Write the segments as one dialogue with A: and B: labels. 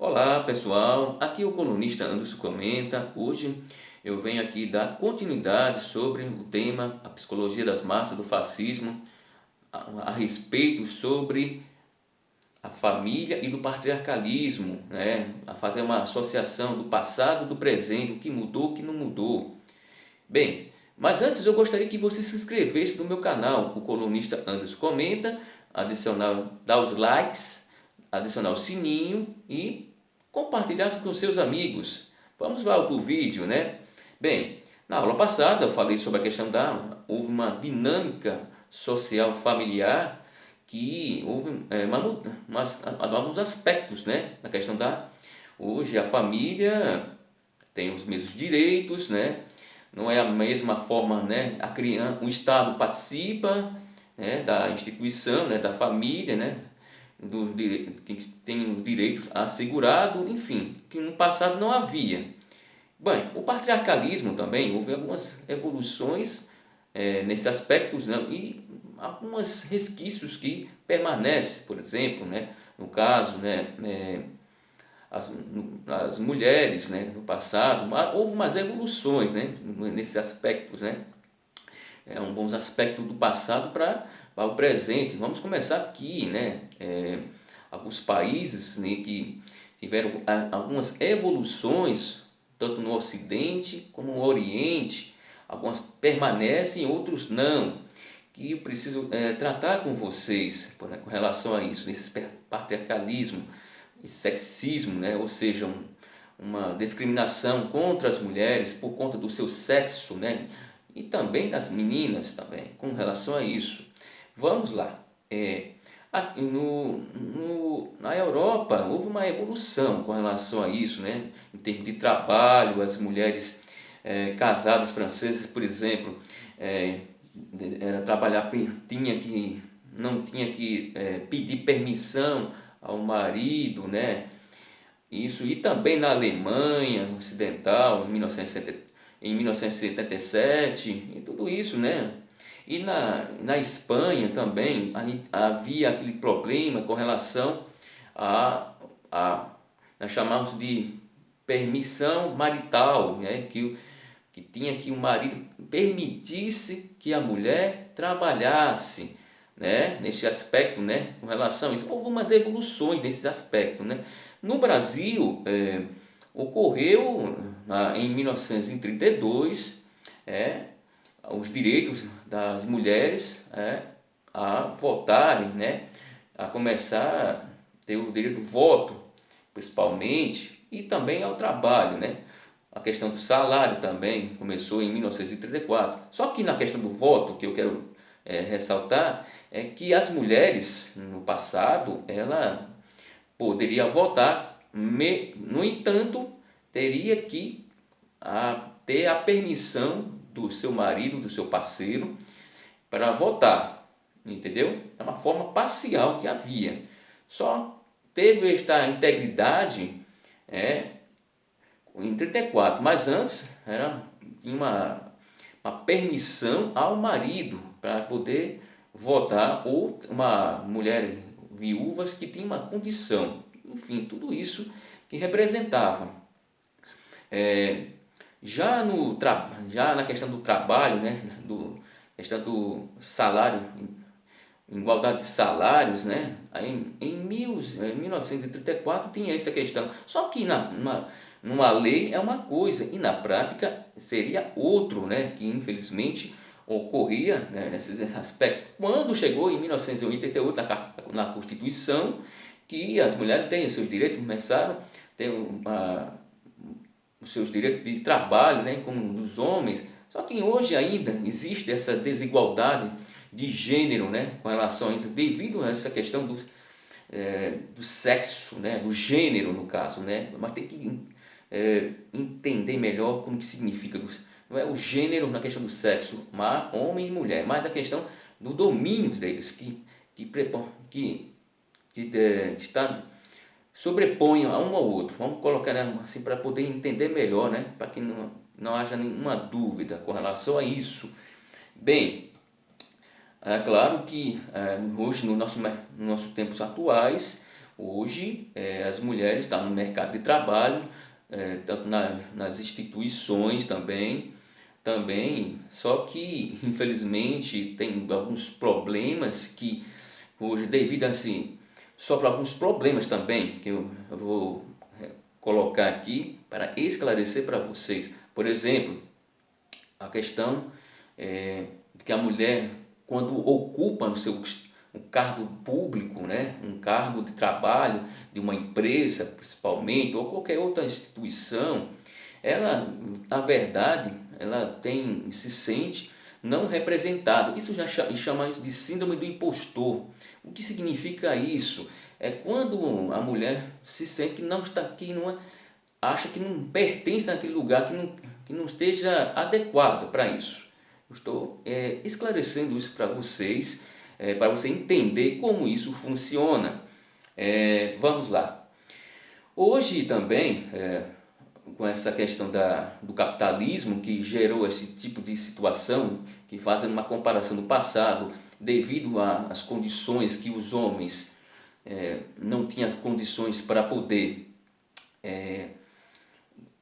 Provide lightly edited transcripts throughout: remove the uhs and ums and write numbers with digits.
A: Olá pessoal, aqui é o colunista Anderson Comenta. Hoje eu venho aqui dar continuidade sobre o tema a psicologia das massas do fascismo, a respeito sobre a família e do patriarcalismo, né? A fazer uma associação do passado, do presente, o que mudou, o que não mudou. Bem, mas antes eu gostaria que você se inscrevesse no meu canal, o colunista Anderson Comenta, adicionar, dar os likes, adicionar o sininho e compartilhar com seus amigos. Vamos lá para o vídeo, né? Bem, na aula passada eu falei sobre a questão houve uma dinâmica social familiar que houve alguns aspectos, né? Na questão hoje a família tem os mesmos direitos, né? Não é a mesma forma, né? A criança, o Estado participa, né? Da instituição, né? Da família, né? Que tem os direitos assegurados, enfim, que no passado não havia. Bem, o patriarcalismo também houve algumas evoluções nesse aspectos, né? E alguns resquícios que permanecem, por exemplo, né? No caso, né? As mulheres, né, no passado, houve umas evoluções, né, nesses aspectos, né, bons aspectos do passado para o presente. Vamos começar aqui, né, alguns países, né, que tiveram algumas evoluções, tanto no Ocidente como no Oriente, algumas permanecem, outros não, que eu preciso tratar com vocês com relação a isso, nesse patriarcalismo e sexismo, né? Ou seja, uma discriminação contra as mulheres por conta do seu sexo, né? E também das meninas também, com relação a isso. Vamos lá. Na Europa houve uma evolução com relação a isso, né? Em termos de trabalho, as mulheres casadas francesas, por exemplo, era trabalhar, não tinha que pedir permissão ao marido, né? Isso, e também na Alemanha Ocidental, em 1977, e tudo isso, né? E na Espanha também havia aquele problema com relação a nós chamamos de permissão marital, né? Que tinha que o marido permitisse que a mulher trabalhasse, né? Nesse aspecto, né? Com relação a isso, houve umas evoluções nesse aspecto, né? No Brasil, ocorreu em 1932 os direitos das mulheres a votarem, né? A começar a ter o direito do voto, principalmente, e também ao trabalho, né? A questão do salário também começou em 1934. Só que na questão do voto, que eu quero ressaltar, é que as mulheres, no passado, ela poderia votar, no entanto, teria que ter a permissão do seu marido, do seu parceiro, para votar, entendeu? É uma forma parcial que havia. Só teve esta integridade em 34, mas antes tinha uma permissão ao marido para poder votar, ou uma mulher viúvas que tinha uma condição, enfim, tudo isso que representava. Já na questão do trabalho, né, questão do salário, igualdade de salários, né, em 1934 tinha essa questão, só que numa lei é uma coisa e na prática seria outro, né, que infelizmente ocorria, né, nesse aspecto. Quando chegou em 1988 na Constituição, que as mulheres têm os seus direitos, começaram a ter os seus direitos de trabalho, né, como dos homens. Só que hoje ainda existe essa desigualdade de gênero, né, com relação a isso, devido a essa questão do sexo, né, do gênero no caso, né, mas tem que entender melhor como que significa, não é o gênero na questão do sexo, mas homem e mulher, mas a questão do domínio deles, que está sobrepõem a um ao outro. Vamos colocar assim para poder entender melhor, né? Para que não haja nenhuma dúvida com relação a isso. Bem, é claro que hoje, no nosso tempos atuais, Hoje, as mulheres estão no mercado de trabalho, tanto nas instituições também, só que infelizmente tem alguns problemas que hoje, devido assim, sofre alguns problemas também, que eu vou colocar aqui para esclarecer para vocês. Por exemplo, a questão de que a mulher, quando ocupa no seu um cargo público, né, um cargo de trabalho de uma empresa principalmente, ou qualquer outra instituição, ela, na verdade, ela se sente não representada. Isso já chama isso de síndrome do impostor. O que significa isso? É quando a mulher se sente que não está aqui, não é, acha que não pertence naquele lugar, que não esteja adequada para isso. Eu estou esclarecendo isso para você entender como isso funciona. Vamos lá. Hoje também, com essa questão do capitalismo que gerou esse tipo de situação, que fazendo uma comparação do passado, devido às condições que os homens não tinham condições para poder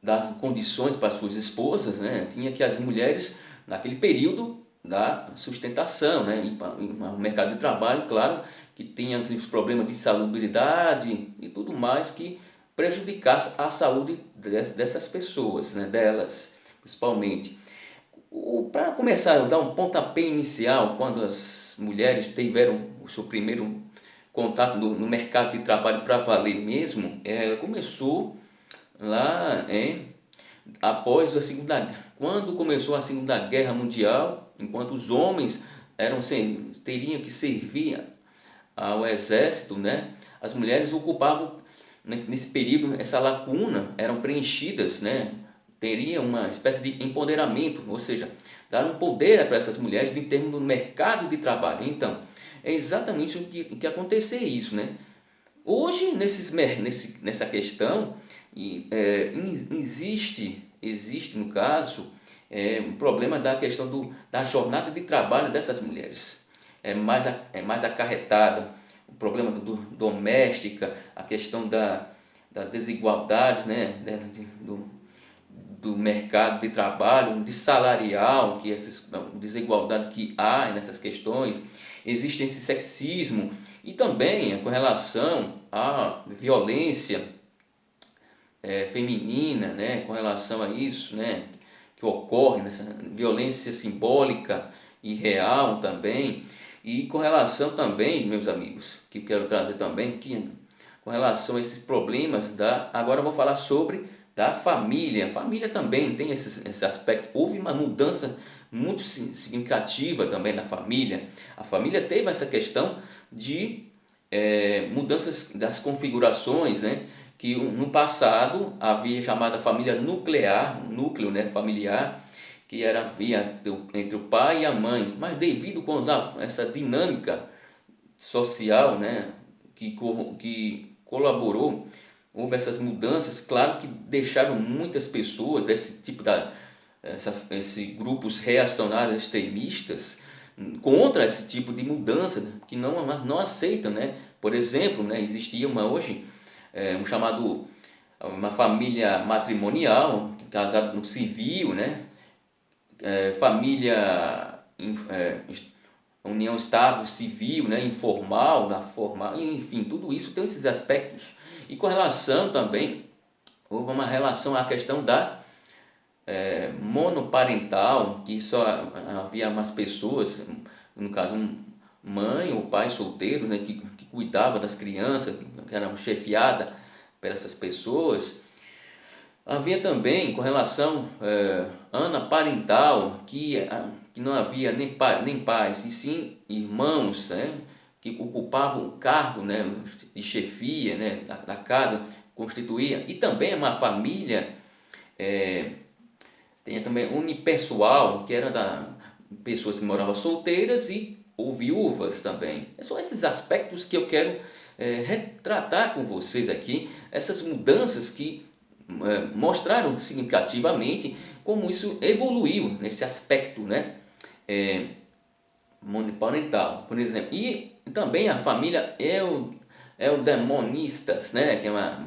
A: dar condições para suas esposas, né? Tinha que as mulheres, naquele período da sustentação, né? E o mercado de trabalho, claro, que tinha aqueles problemas de salubridade e tudo mais que prejudicasse a saúde dessas pessoas, né? Delas, principalmente. Para começar a dar um pontapé inicial, quando as mulheres tiveram o seu primeiro contato no mercado de trabalho para valer mesmo, começou lá após a segunda, quando começou a Segunda Guerra Mundial, enquanto os homens teriam que servir ao exército, né? As mulheres ocupavam nesse período essa lacuna, eram preenchidas, né? Teria uma espécie de empoderamento, ou seja, dar um poder para essas mulheres em termos do mercado de trabalho. Então, é exatamente o que acontecer isso, né? Hoje, nessa questão, existe no caso, um problema da questão da jornada de trabalho dessas mulheres. É mais acarretada, o problema doméstica, a questão da desigualdade, né, do mercado de trabalho, de salarial, que essas desigualdade que há nessas questões, existe esse sexismo e também com relação à violência feminina, né, com relação a isso, né, que ocorre nessa violência simbólica e real também, e com relação também, meus amigos, que quero trazer também, que com relação a esses problemas agora eu vou falar sobre da família. A família também tem esse aspecto. Houve uma mudança muito significativa também na família. A família teve essa questão de mudanças das configurações, né? Que no passado havia chamada família nuclear, núcleo, né, familiar, que havia entre o pai e a mãe, mas devido a essa dinâmica social, né, que colaborou, houve essas mudanças, claro que deixaram muitas pessoas desse tipo esse grupos reacionários extremistas contra esse tipo de mudança, né, que não aceitam, né? Por exemplo, né, existia hoje uma família matrimonial casada no civil, né? Família união estável civil, né? Informal, na formal, enfim, tudo isso tem esses aspectos. E com relação também, houve uma relação à questão da monoparental, que só havia umas pessoas, no caso mãe ou pai solteiro, né, que cuidava das crianças, que eram chefiadas por essas pessoas. Havia também com relação anaparental, que não havia nem pais, e sim irmãos, né, que ocupavam o cargo, né, de chefia, né, da casa, constituía, e também uma família tinha também unipessoal, que era da pessoas que moravam solteiras ou viúvas também. São esses aspectos que eu quero retratar com vocês aqui, essas mudanças que mostraram significativamente como isso evoluiu nesse aspecto, né, monoparental, por exemplo. E também a família eudemonistas, né?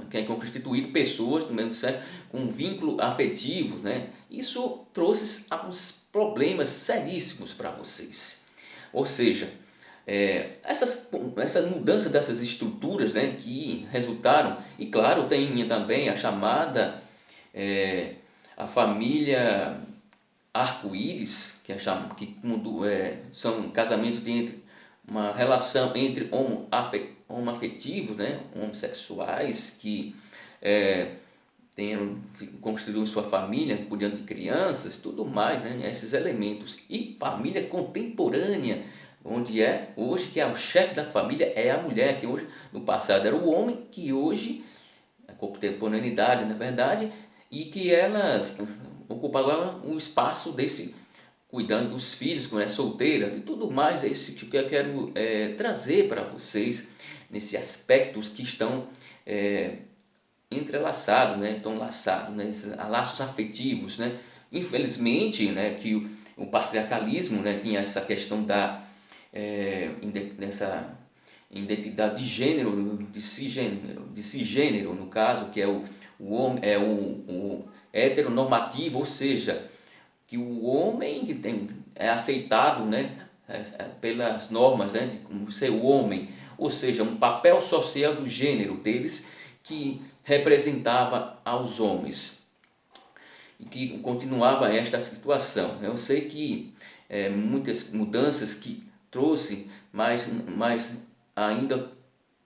A: Que é constituído pessoas do mesmo sexo com vínculo afetivo, né? Isso trouxe alguns problemas seríssimos para vocês. Ou seja, essa mudança dessas estruturas, né, que resultaram, e claro, tem também a chamada a família arco-íris, são casamentos entre uma relação entre homoafetivos, né, homossexuais, que construíram sua família, cuidando de crianças, tudo mais, né, esses elementos. E família contemporânea, onde hoje que o chefe da família é a mulher, que hoje no passado era o homem, que hoje a contemporaneidade, na verdade, e que elas ocupavam o espaço desse cuidando dos filhos, quando é solteira, e tudo mais. É esse que eu quero trazer para vocês nesse aspectos que estão entrelaçados, né? Estão laçados, né? Esses laços afetivos, né? Infelizmente, né, que o patriarcalismo, né, tinha essa questão da dessa identidade de gênero, de cisgênero no caso, que é o homem, o heteronormativo, ou seja, que o homem que é aceitado, né, pelas normas, né, de ser o homem, ou seja, um papel social do gênero deles que representava aos homens e que continuava esta situação. Eu sei que muitas mudanças que trouxe, mas ainda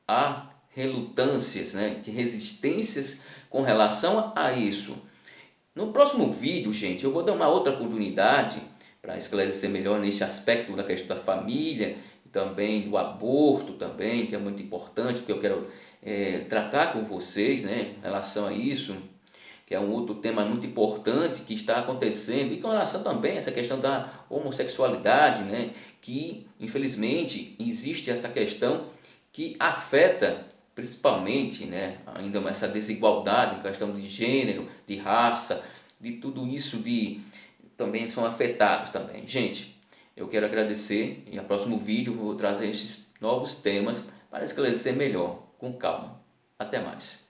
A: há relutâncias, né, resistências com relação a isso. No próximo vídeo, gente, eu vou dar uma outra oportunidade para esclarecer melhor nesse aspecto da questão da família e também do aborto também, que é muito importante, que eu quero tratar com vocês, né, em relação a isso, que é um outro tema muito importante que está acontecendo, e com relação também a essa questão da homossexualidade, né, que infelizmente existe essa questão que afeta principalmente, né, ainda essa desigualdade em questão de gênero, de raça, de tudo isso também são afetados também. Gente, eu quero agradecer e no próximo vídeo eu vou trazer esses novos temas para esclarecer melhor, com calma. Até mais.